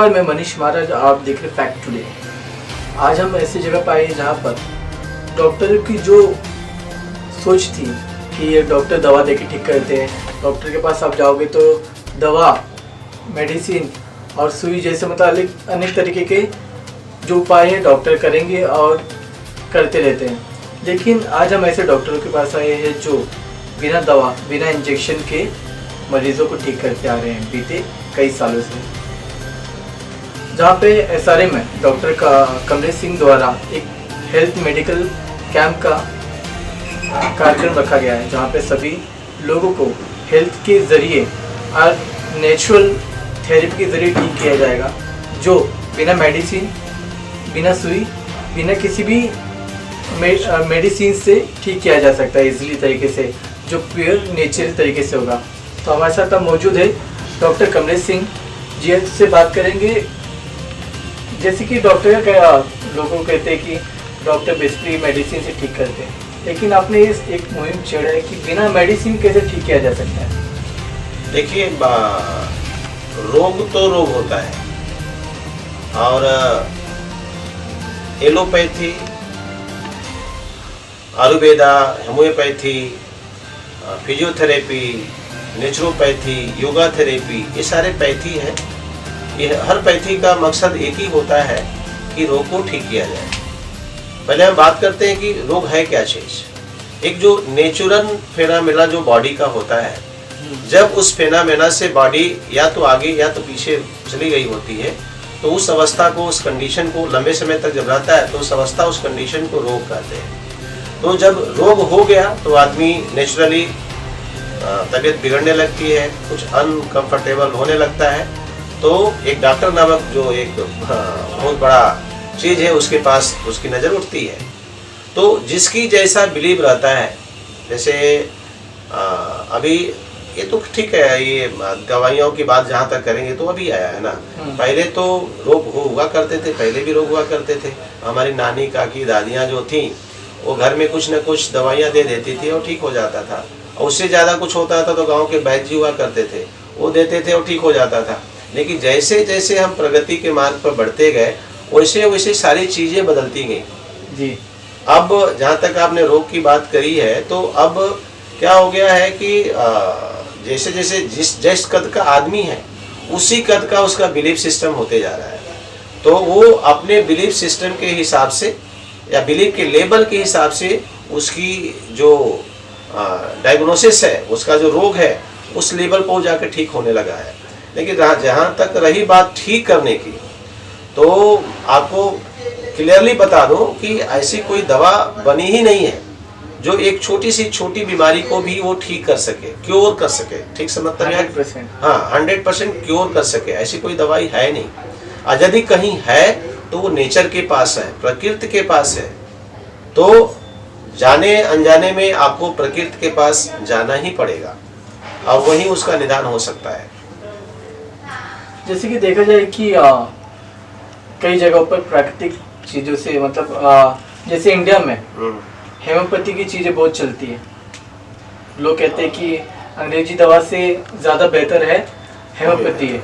नमस्कार, मैं मनीष महाराज। आप देख रहे फैक्ट टुडे। आज हम ऐसी जगह पाए जहाँ पर डॉक्टर की जो सोच थी कि ये डॉक्टर दवा देके ठीक करते हैं। डॉक्टर के पास आप जाओगे तो दवा, मेडिसिन और सुई जैसे मतलब अनेक तरीके के जो उपाय हैं डॉक्टर करेंगे और करते रहते हैं। लेकिन आज हम ऐसे डॉक्टरों के पास आए हैं जो बिना दवा, बिना इंजेक्शन के मरीजों को ठीक करते आ रहे हैं बीते कई सालों से। जहाँ पे SRM में डॉक्टर कमलेश सिंह द्वारा एक हेल्थ मेडिकल कैंप का कार्यक्रम रखा गया है, जहाँ पे सभी लोगों को हेल्थ के ज़रिए और नेचुरल थेरेपी के ज़रिए ठीक किया जाएगा, जो बिना मेडिसिन, बिना सुई, बिना किसी भी मेडिसिन से ठीक किया जा सकता है इजीली तरीके से, जो प्योर नेचुरल तरीके से होगा। तो हमारे साथ अब मौजूद है डॉक्टर कमलेश सिंह जी, से बात करेंगे। जैसे कि डॉक्टर क्या लोगों कहते हैं कि डॉक्टर बेसिकली मेडिसिन से ठीक करते हैं, लेकिन आपने इस एक मुहिम छेड़ा है कि बिना मेडिसिन कैसे ठीक किया जा सकता है। देखिए, रोग तो रोग होता है और allopathy, Ayurveda, homeopathy, physiotherapy, naturopathy, yoga therapy, ये सारे पैथी हैं। ये हर पैथी का मकसद एक ही होता है कि रोग को ठीक किया जाए। पहले हम बात करते हैं कि रोग है क्या चीज़। एक जो नेचुरल फेनामेना जो बॉडी का होता है, जब उस फेनामेना से बॉडी या तो आगे या तो पीछे चली गई होती है, तो उस अवस्था को, उस कंडीशन को लंबे समय तक जब रहता है तो उस अवस्था, उस कंडीशन को रोग कहते हैं। तो जब रोग हो गया तो आदमी नेचुरली तबीयत बिगड़ने लगती है, कुछ अनकंफर्टेबल होने लगता है, तो एक डॉक्टर नामक जो एक बहुत बड़ा चीज़ है उसके पास उसकी नज़र उठती है। तो जिसकी जैसा बिलीव रहता है, जैसे अभी ये तो ठीक है, ये दवाइयों की बात जहाँ तक करेंगे तो अभी आया है ना। पहले तो रोग हुआ करते थे, पहले भी रोग हुआ करते थे। हमारी नानी, काकी, दादियाँ जो थीं वो घर में कुछ न कुछ दवाइयाँ दे देती थी और ठीक हो जाता था। और उससे ज़्यादा कुछ होता था तो गांव के वैद्य जी हुआ करते थे, वो देते थे और ठीक हो जाता था। लेकिन जैसे जैसे हम प्रगति के मार्ग पर बढ़ते गए वैसे वैसे सारी चीज़ें बदलती गई जी। अब जहाँ तक आपने रोग की बात करी है, तो अब क्या हो गया है कि जैसे जैसे जिस कद का आदमी है उसी कद का उसका बिलीफ सिस्टम होते जा रहा है। तो वो अपने बिलीफ सिस्टम के हिसाब से या बिलीफ के लेवल के हिसाब से उसकी जो डायग्नोसिस है, उसका जो रोग है, उस लेवल पर जाकर ठीक होने लगा है। लेकिन जहाँ तक रही बात ठीक करने की, तो आपको क्लियरली बता दूं कि ऐसी कोई दवा बनी ही नहीं है जो एक छोटी सी छोटी बीमारी को भी वो ठीक कर सके, क्योर कर सके। ठीक समझते हैं? 100%। हाँ, 100% क्योर कर सके ऐसी कोई दवाई है नहीं। और यदि कहीं है तो वो नेचर के पास है, प्रकृति के पास है। तो जाने अनजाने में आपको प्रकृति के पास जाना ही पड़ेगा और वहीं उसका निदान हो सकता है। जैसे कि देखा जाए कि कई जगहों पर प्राकृतिक चीज़ों से जैसे इंडिया में हेमोपैथी की चीज़ें बहुत चलती है। लोग कहते हैं कि अंग्रेजी दवा से ज़्यादा बेहतर है हेमोपैथी है।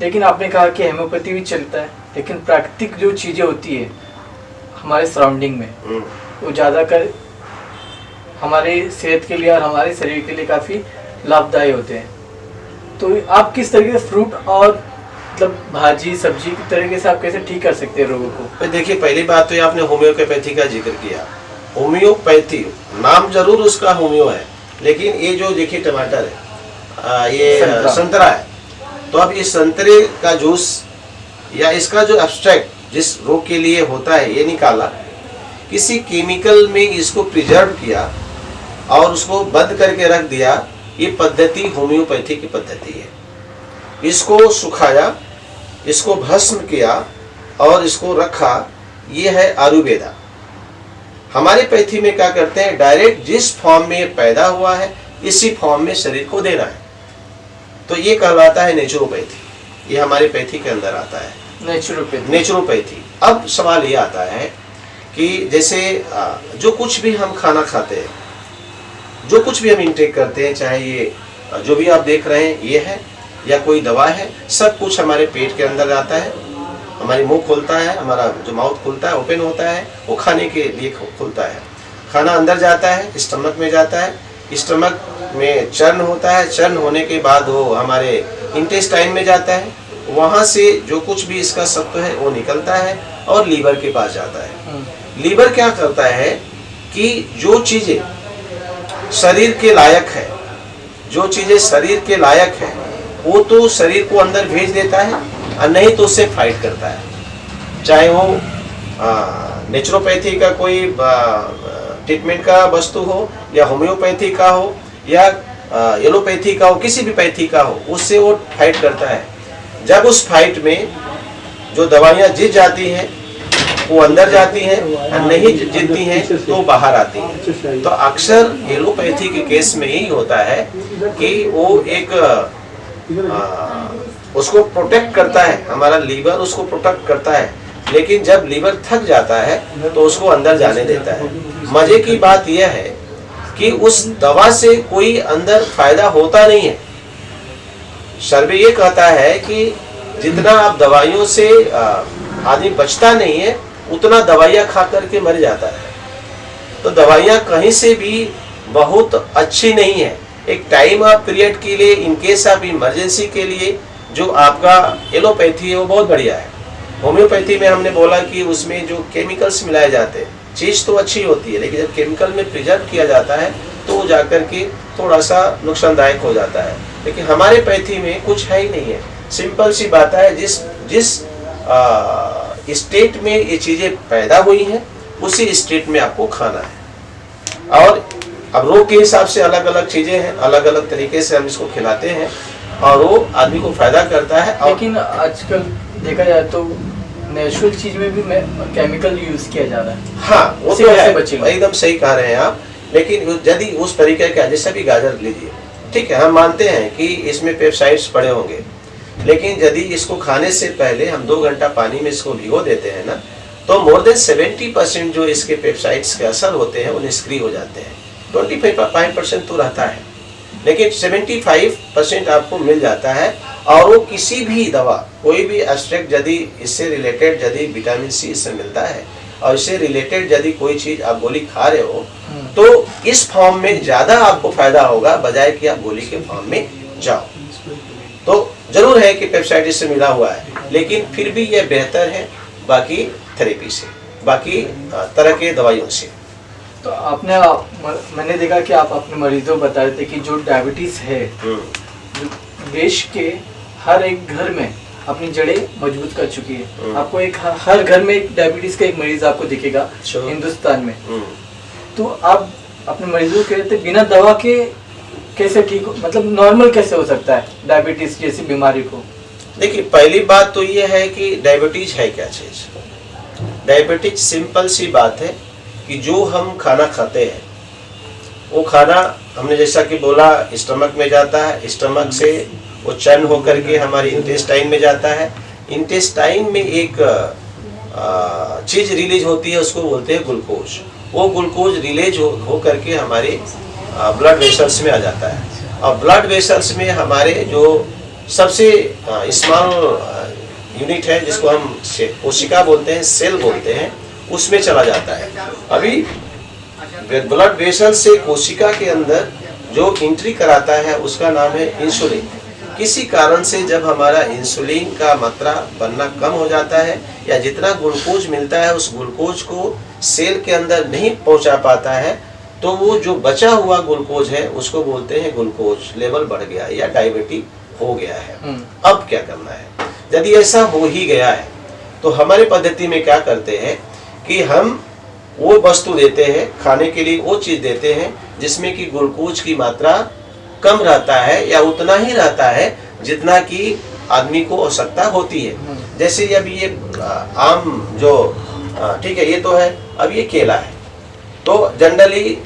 लेकिन आपने कहा कि हेमोपैथी भी चलता है, लेकिन प्राकृतिक जो चीज़ें होती है हमारे सराउंडिंग में, वो ज़्यादातर हमारे सेहत के लिए और हमारे शरीर के लिए काफ़ी लाभदायी होते हैं। तो आप किस तरीके से फ्रूट और मतलब भाजी सब्जी की तरीके से आप कैसे ठीक कर सकते हैं रोगों को? देखिए, पहली बात तो आपने होम्योपैथी का जिक्र किया। होम्योपैथी नाम जरूर उसका होम्यो है, लेकिन ये जो देखिए टमाटर है, ये संतरा है, तो अब इस संतरे का जूस या इसका जो एब्स्ट्रैक्ट जिस रोग के लिए होता है ये निकाला, किसी केमिकल में इसको प्रिजर्व किया और उसको बंद करके रख दिया। ये पद्धति होम्योपैथी की पद्धति है। इसको सुखाया, इसको भस्म किया और इसको रखा, ये है आयुर्वेदा। हमारे पैथी में क्या करते हैं, डायरेक्ट जिस फॉर्म में पैदा हुआ है इसी फॉर्म में शरीर को देना है। तो ये कहलाता है नेचुरोपैथी। ये हमारे पैथी के अंदर आता है, नेचुरोपैथी। अब सवाल ये आता है कि जैसे जो कुछ भी हम खाना खाते हैं, जो कुछ भी हम इंटेक करते हैं, चाहे ये जो भी आप देख रहे हैं ये है, या कोई दवा है, सब कुछ हमारे पेट के अंदर जाता है। हमारी मुंह खुलता है, हमारा जो माउथ खुलता है, ओपन होता है, वो खाने के लिए खुलता है। खाना अंदर जाता है, स्टमक में जाता है, स्टमक में चर्न होता है, चर्न होने के बाद वो हमारे इंटेस्टाइन में जाता है, वहाँ से जो कुछ भी इसका सत्व है वो निकलता है और लीवर के पास जाता है। लीवर क्या करता है कि जो चीज़ें शरीर के लायक है, जो चीज़ें शरीर के लायक है वो तो शरीर को अंदर भेज देता है और नहीं तो उससे फाइट करता है। चाहे वो नेचुरोपैथी का कोई ट्रीटमेंट का वस्तु हो या होम्योपैथी का हो या एलोपैथी का हो, किसी भी पैथी का हो, उससे वो फाइट करता है। जब उस फाइट में जो दवाइयाँ जीत जाती हैं वो अंदर जाती हैं और नहीं जीतती हैं तो बाहर आती हैं। तो अक्सर एलोपैथी के केस में यही होता है कि वो एक उसको प्रोटेक्ट करता है, हमारा लीवर उसको प्रोटेक्ट करता है, लेकिन जब लीवर थक जाता है तो उसको अंदर जाने देता है। मजे की बात यह है कि उस दवा से कोई अंदर फायदा होता नहीं है। सर्वे ये कहता है कि जितना आप दवाइयों से आदमी बचता नहीं है उतना दवाइयाँ खा करके मर जाता है। तो दवाइयाँ कहीं से भी बहुत अच्छी नहीं है। एक टाइम ऑफ पीरियड के लिए, इन केस ऑफ इमरजेंसी के लिए जो आपका एलोपैथी है वो बहुत बढ़िया है। होम्योपैथी में हमने बोला कि उसमें जो केमिकल्स मिलाए जाते हैं, चीज़ तो अच्छी होती है, लेकिन जब केमिकल में प्रिजर्व किया जाता है तो वो जाकर के थोड़ा सा नुकसानदायक हो जाता है। लेकिन हमारे पैथी में कुछ है ही नहीं है। सिंपल सी बात है, जिस स्टेट में ये चीज़ें पैदा हुई हैं उसी स्टेट में आपको खाना है। और अब रोग के हिसाब से अलग अलग चीज़ें हैं, अलग अलग तरीके से हम इसको खिलाते हैं और वो आदमी को फायदा करता है। लेकिन आजकल देखा जाए तो नेचुरल चीज में भी केमिकल यूज किया जा रहा है। हाँ, वो तो है, एकदम सही कह रहे हैं आप। लेकिन यदि उस तरीके का, जैसे भी गाजर लीजिए, ठीक है, हम मानते हैं कि इसमें पेप्साइड्स पड़े होंगे, लेकिन यदि इसको खाने से पहले हम 2 घंटा पानी में इसको भिगो देते हैं ना, तो मोर देन 70% जो इसके पेप्साइड्स के असर होते हैं वो निष्क्रिय हो जाते हैं। 25% तो रहता है, लेकिन 75% आपको मिल जाता है। और वो किसी भी दवा, कोई भी एक्सट्रैक्ट यदि इससे रिलेटेड, यदि विटामिन सी इससे मिलता है और इससे रिलेटेड यदि कोई चीज़ आप गोली खा रहे हो तो इस फॉर्म में ज़्यादा आपको फायदा होगा बजाय कि आप गोली के फॉर्म में जाओ। तो जरूर है कि पेप्साइड इससे मिला हुआ है, लेकिन फिर भी यह बेहतर है बाकी थेरेपी से, बाकी तरह के दवाइयों से। तो मैंने देखा कि आप अपने मरीजों को बता रहे थे कि जो डायबिटीज है, देश के हर एक घर में अपनी जड़ें मजबूत कर चुकी है। आपको एक हर घर में एक डायबिटीज का एक मरीज आपको दिखेगा हिंदुस्तान में। तो आप अपने मरीजों को कहते बिना दवा के कैसे ठीक हो, मतलब नॉर्मल कैसे हो सकता है डायबिटीज जैसी बीमारी को? देखिए, पहली बात तो ये है कि डायबिटीज है क्या चीज। डायबिटीज सिंपल सी बात है कि जो हम खाना खाते हैं वो खाना, हमने जैसा कि बोला, स्टमक में जाता है, स्टमक से वो चर्न होकर के हमारे इंटेस्टाइन में जाता है। इंटेस्टाइन में एक चीज रिलीज होती है, उसको बोलते हैं ग्लूकोज। वो ग्लूकोज रिलीज हो करके हमारे ब्लड वेसल्स में आ जाता है और ब्लड वेसल्स में हमारे जो सबसे स्मॉल यूनिट है जिसको हम कोशिका बोलते हैं, सेल बोलते हैं, उसमें चला जाता है। अभी ब्लड वेसल से कोशिका के अंदर जो एंट्री कराता है उसका नाम है इंसुलिन। किसी कारण से जब हमारा इंसुलिन का मात्रा बनना कम हो जाता है या जितना ग्लूकोज मिलता है उस ग्लूकोज को सेल के अंदर नहीं पहुंचा पाता है, तो वो जो बचा हुआ ग्लूकोज है उसको बोलते हैं ग्लूकोज लेवल बढ़ गया या डायबिटीज हो गया है। अब क्या करना है? यदि ऐसा हो ही गया है तो हमारे पद्धति में क्या करते हैं कि हम वो वस्तु देते हैं खाने के लिए, वो चीज देते हैं जिसमें कि ग्लूकोज की मात्रा कम रहता है या उतना ही रहता है जितना कि आदमी को आवश्यकता होती है। जैसे अब ये आम जो ठीक है, ये तो है, अब ये केला है, तो जनरली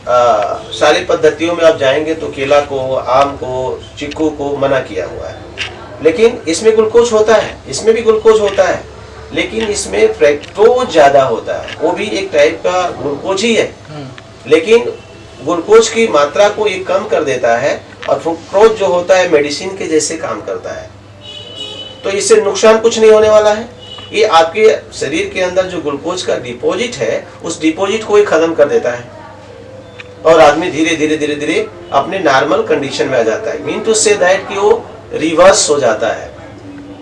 सारी पद्धतियों में आप जाएंगे तो केला को, आम को, चीकू को मना किया हुआ है, लेकिन इसमें ग्लूकोज होता है, इसमें भी ग्लूकोज होता है, लेकिन इसमें फ्रैक्टोज ज्यादा होता है। वो भी एक टाइप का ग्लूकोज ही है, लेकिन ग्लूकोज की मात्रा को ये कम कर देता है और फ्रुक्टोज जो होता है मेडिसिन के जैसे काम करता है। तो इससे नुकसान कुछ नहीं होने वाला है। ये आपके शरीर के अंदर जो ग्लूकोज का डिपॉजिट है, उस डिपॉजिट को ही खत्म कर देता है और आदमी धीरे धीरे धीरे धीरे अपने नॉर्मल कंडीशन में आ जाता है। मीन टू से दैट कि वो रिवर्स हो जाता है।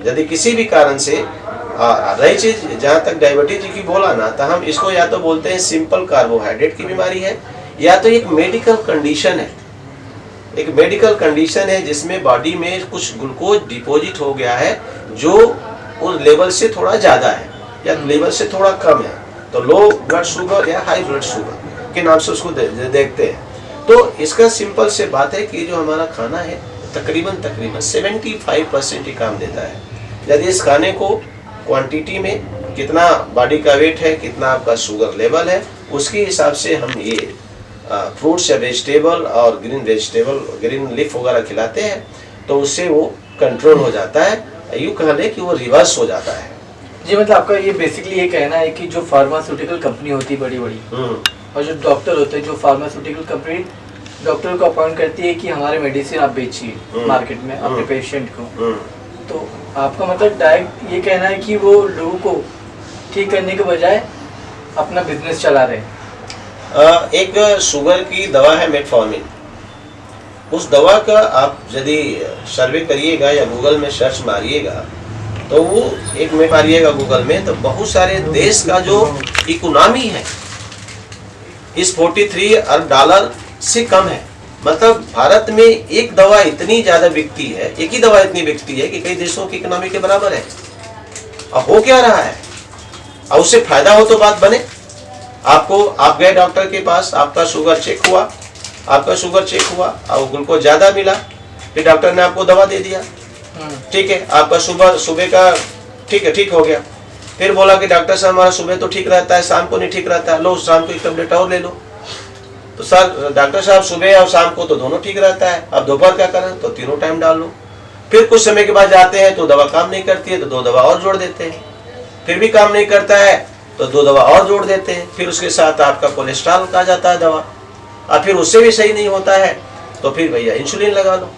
यदि किसी भी कारण से रही चीज, जहां तक डायबिटीज की बोला ना, तो हम इसको या तो बोलते हैं सिंपल कार्बोहाइड्रेट की बीमारी है, या तो एक मेडिकल कंडीशन है। एक मेडिकल कंडीशन है जिसमें बॉडी में कुछ ग्लूकोज डिपॉजिट हो गया है जो उस लेवल से थोड़ा ज्यादा है या लेवल से थोड़ा कम है। तो लो ब्लड शुगर या हाई ब्लड शुगर के नाम से उसको देखते हैं। तो इसका सिंपल से बात है कि जो हमारा खाना है तकरीबन 75% ही काम देता है। यदि इस खाने को क्वांटिटी में कितना बॉडी का वेट है, कितना आपका शुगर लेवल है, उसके हिसाब से हम ये फ्रूट्स या वेजिटेबल और ग्रीन लीफ वगैरह खिलाते हैं, तो उससे वो कंट्रोल हो जाता है। यूँ कह लें कि वो रिवर्स हो जाता है। जी, मतलब आपका ये बेसिकली ये कहना है कि जो फार्मास्यूटिकल कंपनी होती है बड़ी बड़ी, और जो डॉक्टर होते हैं, जो फार्मास्यूटिकल कंपनी डॉक्टर को अपॉइंट करती है कि हमारे मेडिसिन आप बेचिए मार्केट में अपने पेशेंट को, तो आपका मतलब डायरेक्ट ये कहना है कि वो लोगों को ठीक करने के बजाय अपना बिजनेस चला रहे हैं। एक शुगर की दवा है मेटफॉर्मिन। उस दवा का आप यदि सर्वे करिएगा या गूगल में सर्च मारिएगा, तो वो एक में मारिएगा गूगल में, तो बहुत सारे देश का जो इकोनॉमी है इस 43 अरब डॉलर से कम है। मतलब भारत में एक दवा इतनी ज्यादा बिकती है, एक ही दवा इतनी बिकती है कि कई देशों की इकोनॉमी के बराबर है। अब हो क्या रहा है, और उससे फायदा हो तो बात बने। आप गए डॉक्टर के पास, आपका शुगर चेक हुआ और ग्लूकोज ज्यादा मिला, फिर डॉक्टर ने आपको दवा दे दिया, ठीक है, आपका सुबह का ठीक हो गया। फिर बोला कि डॉक्टर साहब हमारा सुबह तो ठीक रहता है, शाम को नहीं ठीक रहता है, लो शाम को एक टेबलेट और ले लो। तो सर डॉक्टर साहब सुबह और शाम को तो दोनों ठीक रहता है, अब दोपहर क्या करें, तो तीनों टाइम डाल लो। फिर कुछ समय के बाद जाते हैं तो दवा काम नहीं करती है, तो 2 दवा और जोड़ देते हैं। फिर भी काम नहीं करता है तो 2 दवा और जोड़ देते हैं। फिर उसके साथ आपका कोलेस्ट्रॉल का जाता है दवा, और फिर उससे भी सही नहीं होता है तो फिर भैया इंसुलिन लगा लो।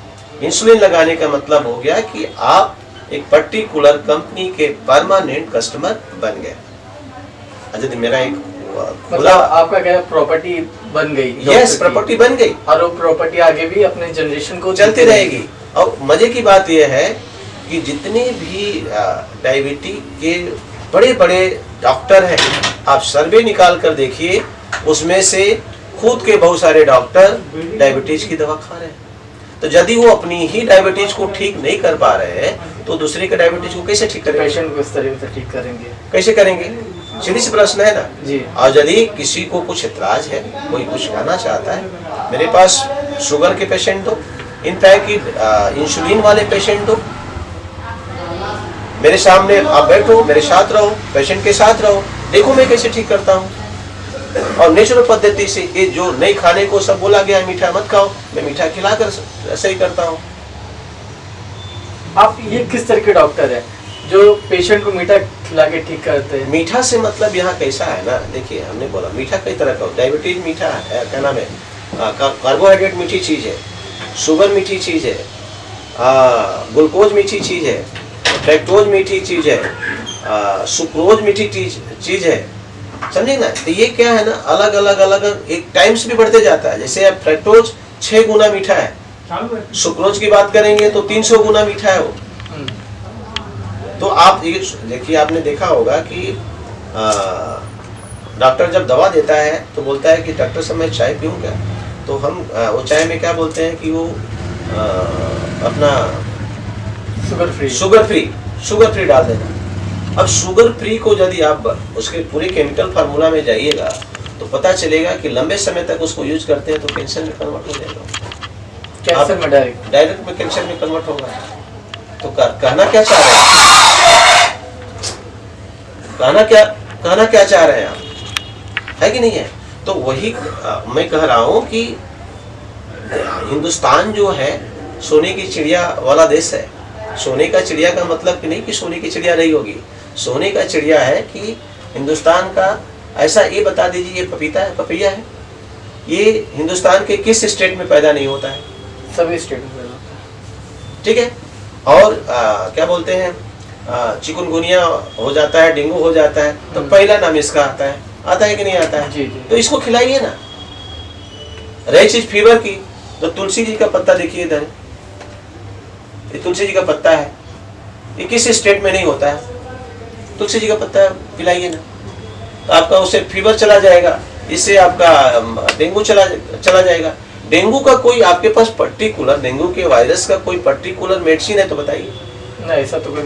इंसुलिन लगाने का मतलब हो गया कि आप एक पर्टिकुलर कंपनी के परमानेंट कस्टमर बन गए। यदि मेरा एक मतलब आपका क्या प्रॉपर्टी बन गई? यस, प्रॉपर्टी बन गई, और वो प्रॉपर्टी आगे भी अपने जनरेशन को चलती रहेगी। और मजे की बात यह है कि जितने भी डायबिटीज के बड़े बड़े डॉक्टर हैं, आप सर्वे निकाल कर देखिए, उसमें से खुद के बहुत सारे डॉक्टर डायबिटीज की दवा खा रहे हैं। तो यदि वो अपनी ही डायबिटीज को ठीक नहीं कर पा रहे हैं तो दूसरे के डायबिटीज को कैसे ठीक करेंगे? पेशेंट को इस तरीके से ठीक करेंगे, कैसे करेंगे? सीधी सी प्रश्न है ना जी। और यदि किसी को कुछ इतराज है, कोई कुछ कहना चाहता है, मेरे पास शुगर के पेशेंट हो, इनफैक्ट इंसुलिन वाले पेशेंट हो, मेरे सामने आप बैठो, मेरे साथ रहो, पेशेंट के साथ रहो, देखो मैं कैसे ठीक करता हूँ। और नेचुरल पद्धति से, ये जो नहीं खाने को सब बोला गया है मीठा मत खाओ, मैं मीठा खिलाकर सही करता हूँ। आप ये किस तरह के डॉक्टर हैं जो पेशेंट को मीठा खिला के ठीक करते हैं? मीठा से मतलब यहाँ कैसा है ना, देखिए हमने बोला मीठा कई तरह का, डायबिटीज मीठा है, क्या नाम है, कार्बोहाइड्रेट मीठी चीज है, शुगर मीठी चीज है, ग्लूकोज मीठी चीज है, फ्रैक्टोज मीठी चीज है, सुक्रोज मीठी चीज है, समझे ना। तो ये क्या है ना, अलग अलग एक टाइम्स भी बढ़ते जाता है। जैसे अब फ्रैक्टोज 6 गुना मीठा है, सुक्रोज की बात करेंगे तो 300 गुना मीठा है वो। तो आप ये देखिए, आपने देखा होगा कि डॉक्टर जब दवा देता है तो बोलता है कि डॉक्टर साहब मैं चाय पीऊँ क्या, तो हम वो चाय में क्या बोलते हैं कि वो अपना शुगर फ्री डाल देना। अब शुगर फ्री को यदि आप उसके पूरे केमिकल फार्मूला में जाइएगा तो पता चलेगा कि लंबे समय तक उसको यूज करते हैं तो कैंसर में कन्वर्ट हो जाएगा, कैंसर में डायरेक्ट में कैंसर में कन्वर्ट होगा। तो कहना क्या चाह रहे हैं, कहना क्या चाह रहे हैं आप, है कि नहीं है? तो वही मैं कह रहा हूं कि हिंदुस्तान जो है सोने की चिड़िया वाला देश है। सोने का चिड़िया का मतलब कि नहीं कि सोने की चिड़िया रही होगी, सोने का चिड़िया है कि हिंदुस्तान का ऐसा, ये बता दीजिए ये पपीता है, पपैया है, ये हिंदुस्तान के किस स्टेट में पैदा नहीं होता है? सभी स्टेट में पैदा होता है, ठीक है। और क्या बोलते हैं, चिकनगुनिया हो जाता है, डेंगू हो जाता है, तो पहला नाम इसका आता है कि नहीं आता है? जी जी। तो इसको खिलाइए ना। रही चीज फीवर की, तो तुलसी जी का पत्ता देखिए इधर, ये तुलसी जी का पत्ता है, ये किस स्टेट में नहीं होता है, तुलसी जी का पत्ता पिलाइए ना, तो आपका उससे फीवर चला जाएगा, इससे आपका डेंगू चला जाएगा। डेंगू का कोई आपके पास पर्टिकुलर, डेंगू के वायरस का कोई पर्टिकुलर मेडिसिन है तो बताइए? नहीं, ऐसा तो कोई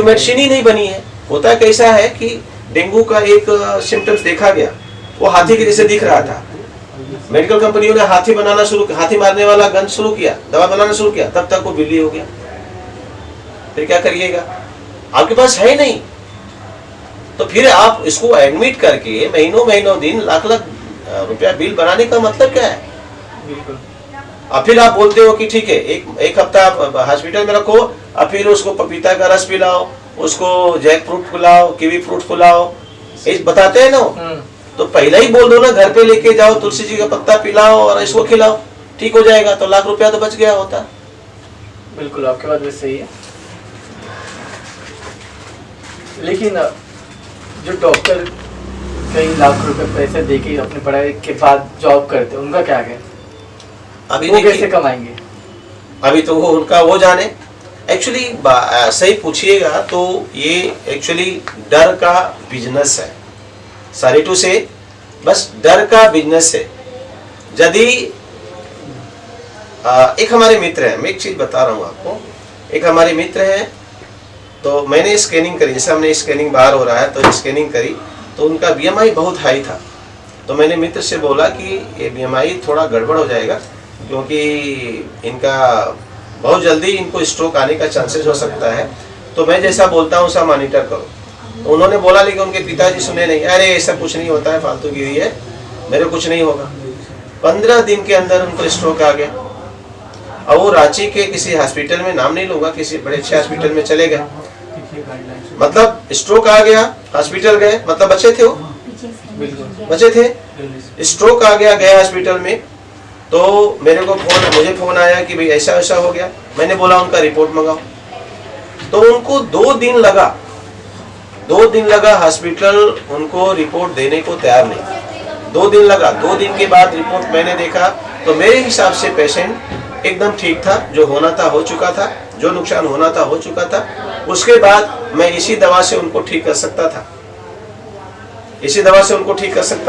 मेडिसिन ही नहीं बनी है। होता कैसा है कि डेंगू का एक सिम्टम्स देखा गया, वो हाथी के जैसे दिख रहा था, मेडिकल कंपनियों ने हाथी मारने वाला गन शुरू किया, दवा बनाना शुरू किया, तब तक वो बिल्ली हो गया। फिर क्या करिएगा, आपके पास है नहीं, तो फिर आप इसको एडमिट करके महीनों दिन लाख रुपया बिल बनाने का मतलब क्या है? बिल्कुल। अब फिर आप बोलते हो कि ठीक है, एक हफ्ता आप हॉस्पिटल में रखो, अब फिर उसको पपीता का रस पिलाओ, उसको जैक फ्रूट पिलाओ, कीवी फ्रूट पिलाओ, ये बताते हैं ना। तो पहले ही बोल दो ना, घर पे लेके जाओ, तुलसी जी का पत्ता पिलाओ और इसको खिलाओ, ठीक हो जाएगा, तो लाख रुपया तो बच गया होता। बिल्कुल, आपके बात भी सही है। लेकिन जो डॉक्टर कई लाख रुपए पैसे देके अपनी पढ़ाई के बाद जॉब करते हैं, उनका क्या है? अभी वो कैसे कमाएंगे? अभी तो वो उनका वो जाने। एक्चुअली सही पूछिएगा तो ये एक्चुअली डर का बिजनेस है, सॉरी टू से, बस डर का बिजनेस है। यदि एक हमारे मित्र हैं, मैं एक चीज बता रहा हूँ आपको, एक हमारे मित्र हैं, तो मैंने स्कैनिंग करी, जैसे हमने स्कैनिंग बाहर हो रहा है तो स्कैनिंग करी, तो उनका बीएमआई बहुत हाई था। तो मैंने मित्र से बोला कि ये बीएमआई थोड़ा गड़बड़ हो जाएगा, क्योंकि इनका बहुत जल्दी इनको स्ट्रोक आने का चांसेस हो सकता है, तो मैं जैसा बोलता हूँ सब मॉनिटर करो। तो उन्होंने बोला, लेकिन उनके पिताजी सुने नहीं, अरे ऐसा कुछ नहीं होता है, फालतूगिरी है, मेरे कुछ नहीं होगा। 15 दिन के अंदर उनको स्ट्रोक आ गया। और वो रांची के किसी हॉस्पिटल में, नाम नहीं लूंगा, किसी बड़े अच्छे हॉस्पिटल में चले गए। मतलब स्ट्रोक आ गया, हॉस्पिटल गए, मतलब बचे थे, वो बचे थे, स्ट्रोक आ गया, गए हॉस्पिटल में, तो मुझे फोन आया कि भाई ऐसा ऐसा हो गया। मैंने बोला उनका रिपोर्ट मंगाओ, तो उनको 2 दिन लगा हॉस्पिटल उनको रिपोर्ट देने को तैयार नहीं। 2 दिन लगा। 2 दिन के बाद रिपोर्ट मैंने देखा, तो मेरे हिसाब से पेशेंट एकदम ठीक था, जो होना था हो चुका था, जो नुकसान होना था हो चुका था। उसके बाद मैं इसी दवा से उनको ठीक कर सकता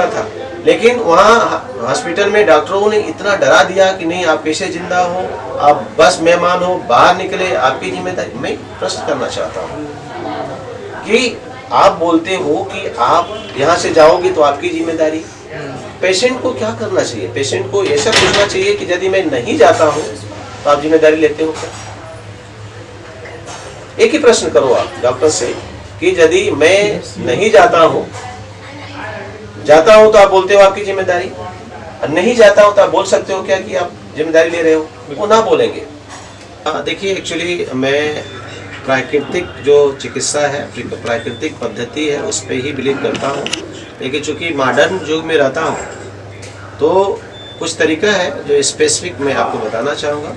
था, लेकिन वहाँ हॉस्पिटल में डॉक्टरों ने इतना डरा दिया कि नहीं, आप कैसे जिंदा हो, आप बस मेहमान हो, बाहर निकले, आपकी जिम्मेदारी। मैं प्रश्न करना चाहता हूँ कि आप बोलते हो कि आप यहाँ से जाओगे तो आपकी जिम्मेदारी, पेशेंट को क्या करना चाहिए? पेशेंट को ऐसा पूछना चाहिए कि यदि मैं नहीं जाता हूँ तो आप जिम्मेदारी लेते हो क्या? एक ही प्रश्न करो आप डॉक्टर से कि यदि मैं नहीं जाता हूँ तो आप बोलते हो आपकी जिम्मेदारी, और नहीं जाता हूँ तो आप बोल सकते हो क्या कि आप जिम्मेदारी ले रहे हो? वो ना बोलेंगे। देखिए, एक्चुअली मैं प्राकृतिक जो चिकित्सा है, प्राकृतिक पद्धति है, उस पर ही बिलीव करता हूँ। लेकिन चूंकि मॉडर्न युग में रहता हूँ तो कुछ तरीका है जो स्पेसिफिक मैं आपको बताना चाहूँगा।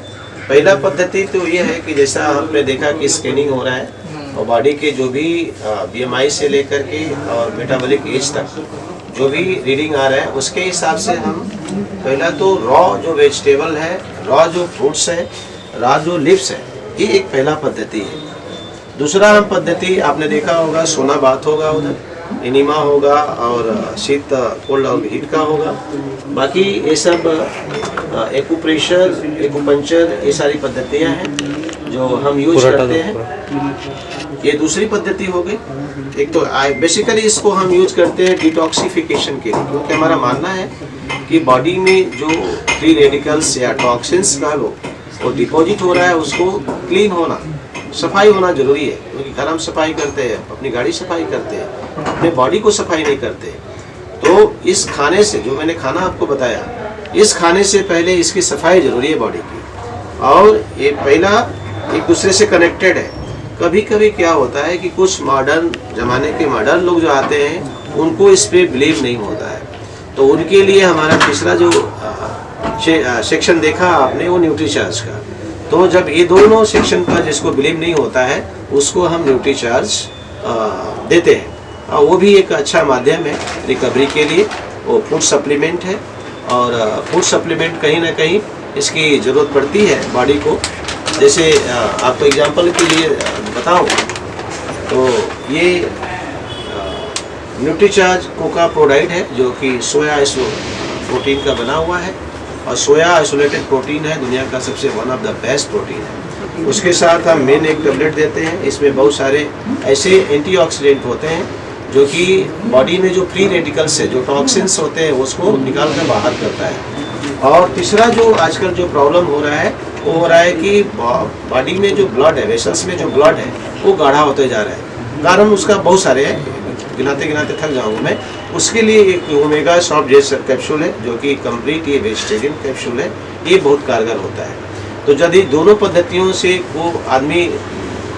पहला पद्धति तो ये है कि जैसा हमने देखा कि स्कैनिंग हो रहा है और बॉडी के जो भी बीएमआई से लेकर के और मेटाबॉलिक एज तक जो भी रीडिंग आ रहा है, उसके हिसाब से हम पहला तो रॉ जो वेजिटेबल है, रॉ जो फ्रूट्स है, रॉ जो लिप्स है, ये एक पहला पद्धति है। दूसरा हम पद्धति आपने देखा होगा, सोना बाथ होगा, उधर एनिमा होगा और शीत कोल्ड और हीट का होगा। बाकी ये सब एक्यूप्रेशर, एक्यूपंक्चर, ये सारी पद्धतियां हैं जो हम यूज करते हैं। ये दूसरी पद्धति हो गई। एक तो बेसिकली इसको हम यूज करते हैं डिटॉक्सिफिकेशन के लिए, क्योंकि हमारा मानना है कि बॉडी में जो फ्री रेडिकल्स या टॉक्सिन्स का वो डिपॉजिट हो रहा है, उसको क्लीन होना, सफाई होना जरूरी है। क्योंकि घर हम सफाई करते हैं, अपनी गाड़ी सफाई करते हैं, अपने बॉडी को सफाई नहीं करते। तो इस खाने से, जो मैंने खाना आपको बताया, इस खाने से पहले इसकी सफाई जरूरी है बॉडी की। और ये पहला एक दूसरे से कनेक्टेड है। कभी कभी क्या होता है कि कुछ मॉडर्न जमाने के मॉडर्न लोग जो आते हैं, उनको इस पे बिलीव नहीं होता है, तो उनके लिए हमारा तीसरा जो सेक्शन देखा आपने, वो न्यूट्रीचार्ज का। तो जब ये दोनों सेक्शन का जिसको बिलीव नहीं होता है उसको हम न्यूट्रीचार्ज देते हैं। वो भी एक अच्छा माध्यम है रिकवरी के लिए। वो फूड सप्लीमेंट है और फूड सप्लीमेंट कहीं ना कहीं इसकी ज़रूरत पड़ती है बॉडी को। जैसे आपको एग्जांपल के लिए बताऊं तो ये न्यूट्रीचार्ज कोका प्रोडाइड है जो कि सोया प्रोटीन का बना हुआ है और सोया आइसोलेटेड प्रोटीन है, दुनिया का सबसे one of the best protein है। उसके साथ हम मेन एक टेबलेट देते हैं। इसमें बहुत सारे ऐसे एंटीऑक्सीडेंट होते हैं जो कि बॉडी में जो फ्री रेडिकल्स है, जो टॉक्सिन्स होते हैं, उसको निकाल कर बाहर करता है। और तीसरा जो आजकल जो प्रॉब्लम हो रहा है वो हो रहा है कि बॉडी में जो ब्लड है, वेसल्स में जो ब्लड है वो गाढ़ा होते जा रहा है। कारण उसका बहुत सारे हैं, गिनाते गिनाते थक जाऊंगा मैं। उसके लिए एक ओमेगा सॉफ्ट जेल कैप्सूल है जो कि कंप्लीट ये वेजिटेरियन कैप्सूल है, ये बहुत कारगर होता है। तो यदि दोनों पद्धतियों से वो आदमी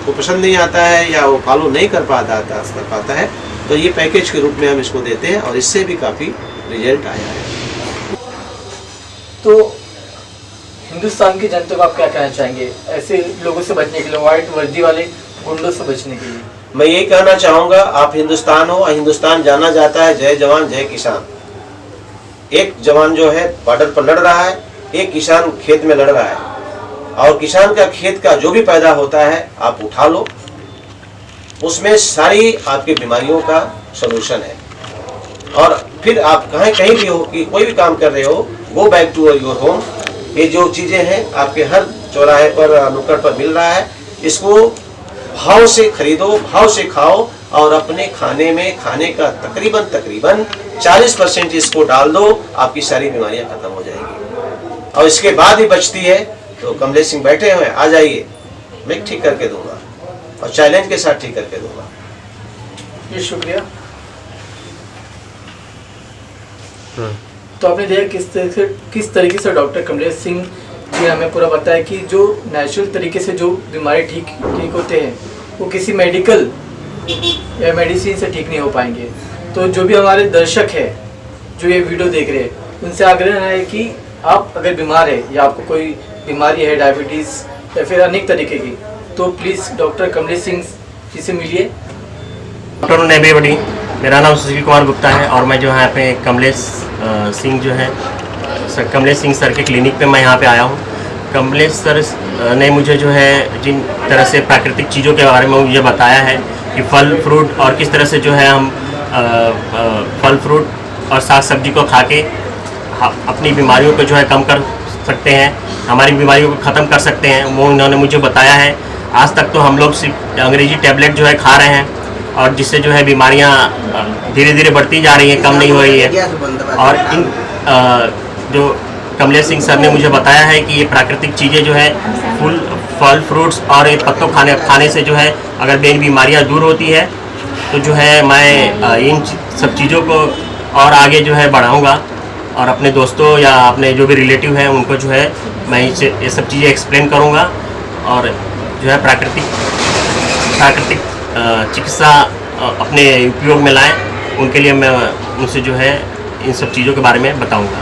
को पसंद नहीं आता है या वो फॉलो नहीं कर पाता है तो ये पैकेज के रूप में हम इसको देते हैं और इससे भी काफ़ी रिजल्ट आया है। तो हिंदुस्तान की जनता को आप क्या कहना चाहेंगे ऐसे लोगों से बचने के लिए, व्हाइट वर्दी वाले गुंडों से बचने के लिए? मैं ये कहना चाहूँगा, आप हिंदुस्तान हो और हिंदुस्तान जाना जाता है जय जवान जय किसान। एक जवान जो है बॉर्डर पर लड़ रहा है, एक किसान खेत में लड़ रहा है और किसान का खेत का जो भी पैदा होता है आप उठा लो, उसमें सारी आपकी बीमारियों का सलूशन है। और फिर आप कहीं भी हो कि कोई भी काम कर रहे हो, go back to your home. ये जो चीज़ें हैं आपके हर चौराहे पर नुक्कड़ पर मिल रहा है, इसको भाव से खरीदो, भाव से खाओ और अपने खाने में खाने का तकरीबन 40% इसको डाल दो, आपकी सारी बीमारियां खत्म हो जाएगी। और इसके बाद ही बचती है तो कमलेश सिंह बैठे हुए, आ जाइए, मैं ठीक करके दूंगा और चैलेंज के साथ ठीक करके दूंगा। ये शुक्रिया। तो आपने देखा किस तरीके से डॉक्टर कमलेश सिंह जी हमें पूरा बताया कि जो नेचुरल तरीके से जो बीमारी ठीक होते हैं वो किसी मेडिकल या मेडिसिन से ठीक नहीं हो पाएंगे। तो जो भी हमारे दर्शक है जो ये वीडियो देख रहे हैं, उनसे आग्रह है कि आप अगर बीमार है या आपको कोई बीमारी है, डायबिटीज़ या फिर अनेक तरीके की, तो प्लीज़ डॉक्टर कमलेश सिंह जी से मिलिए। डॉक्टर नेबेवडी, मेरा नाम सुशील कुमार गुप्ता है और मैं जो है पे कमलेश सिंह जो है कमलेश सिंह सर के क्लिनिक पे मैं यहाँ पे आया हूँ। कमलेश सर ने मुझे जो है जिन तरह से प्राकृतिक चीज़ों के बारे में मुझे बताया है कि फल फ्रूट और किस तरह से जो है हम फल फ्रूट और साग सब्जी को खा के अपनी बीमारियों को जो है कम कर सकते हैं, हमारी बीमारियों को ख़त्म कर सकते हैं, वो उन्होंने मुझे बताया है। आज तक तो हम लोग सिर्फ अंग्रेजी टैबलेट जो है खा रहे हैं और जिससे जो है बीमारियां धीरे धीरे बढ़ती जा रही हैं, कम नहीं हो रही है। और इन जो कमलेश सिंह सर ने मुझे बताया है कि ये प्राकृतिक चीज़ें जो है फल फ्रूट्स और ये पत्तों खाने से जो है अगर मेरी बीमारियां दूर होती है तो जो है मैं इन सब चीज़ों को और आगे जो है बढ़ाऊँगा और अपने दोस्तों या अपने जो भी रिलेटिव हैं उनको जो है मैं ये सब चीज़ें एक्सप्लेन करूँगा और जो है प्राकृतिक चिकित्सा अपने उपयोग में लाएं, उनके लिए मैं उनसे जो है इन सब चीज़ों के बारे में बताऊँगा।